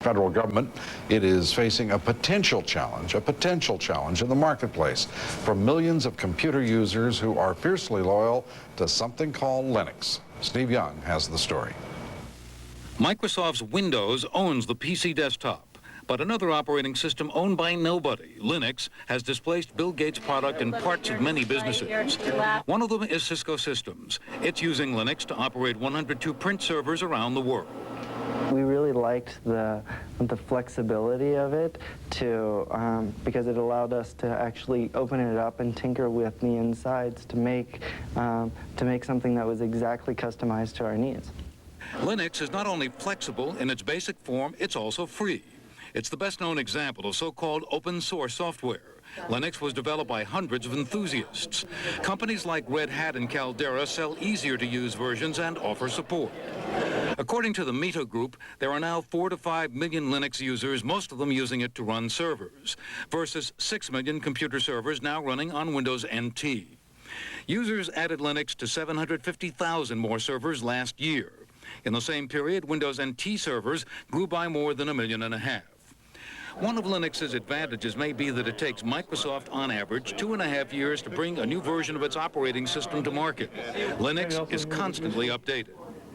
Federal government, it is facing a potential challenge in the marketplace from millions of computer users who are fiercely loyal to something called Linux. Steve Young has the story. Microsoft's Windows owns the PC desktop, but another operating system owned by nobody, Linux, has displaced Bill Gates' product in parts of many businesses. One of them is Cisco Systems. It's using Linux to operate 102 print servers around the world. We really liked the flexibility of it because it allowed us to actually open it up and tinker with the insides to make something that was exactly customized to our needs. Linux is not only flexible in its basic form, it's also free. It's the best-known example of so-called open-source software. Linux was developed by hundreds of enthusiasts. Companies like Red Hat and Caldera sell easier-to-use versions and offer support. According to the Meta Group, there are now 4 to 5 million Linux users, most of them using it to run servers, versus 6 million computer servers now running on Windows NT. Users added Linux to 750,000 more servers last year. In the same period, Windows NT servers grew by more than 1.5 million. One of Linux's advantages may be that it takes Microsoft, on average, 2.5 years to bring a new version of its operating system to market. Linux is constantly updated.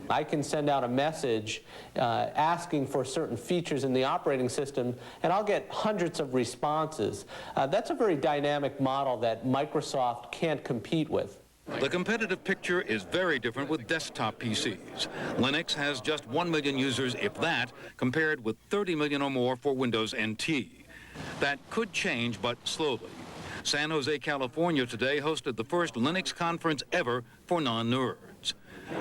I can send out a message asking for certain features in the operating system, and I'll get hundreds of responses. That's a very dynamic model that Microsoft can't compete with. The competitive picture is very different with desktop PCs. Linux has just 1 million users, if that, compared with 30 million or more for Windows NT. That could change, but slowly. San Jose, California today hosted the first Linux conference ever for non-nerds.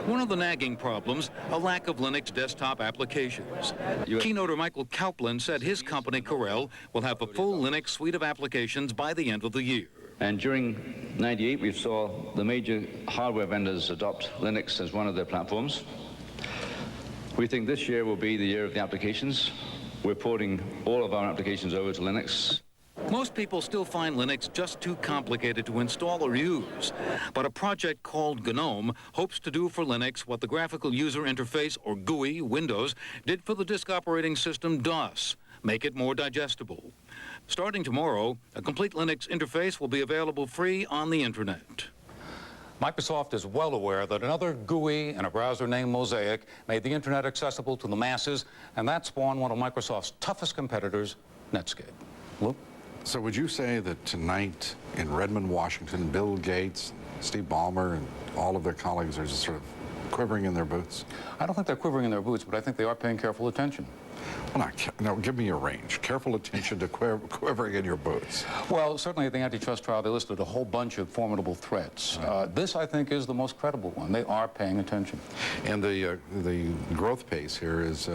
One of the nagging problems, a lack of Linux desktop applications. Keynoter Michael Kaplan said his company, Corel, will have a full Linux suite of applications by the end of the year. And during '98, we saw the major hardware vendors adopt Linux as one of their platforms. We think this year will be the year of the applications. We're porting all of our applications over to Linux. Most people still find Linux just too complicated to install or use, but a project called GNOME hopes to do for Linux what the Graphical User Interface, or GUI, Windows, did for the disk operating system DOS, make it more digestible. Starting tomorrow, a complete Linux interface will be available free on the Internet. Microsoft is well aware that another GUI and a browser named Mosaic made the Internet accessible to the masses, and that spawned one of Microsoft's toughest competitors, Netscape. Lou? So would you say that tonight in Redmond, Washington, Bill Gates, Steve Ballmer, and all of their colleagues are just sort of quivering in their boots? I don't think they're quivering in their boots, but I think they are paying careful attention. Well, no, give me a range. Careful attention to quivering in your boots. Well, certainly at the antitrust trial, they listed a whole bunch of formidable threats. This, I think, is the most credible one. They are paying attention. And the growth pace here is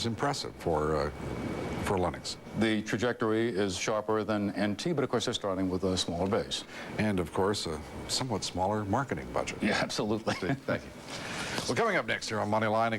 impressive for Linux. The trajectory is sharper than NT, but of course they're starting with a smaller base. And of course, a somewhat smaller marketing budget. Yeah, absolutely. Thank you. Well, coming up next here on Moneyline.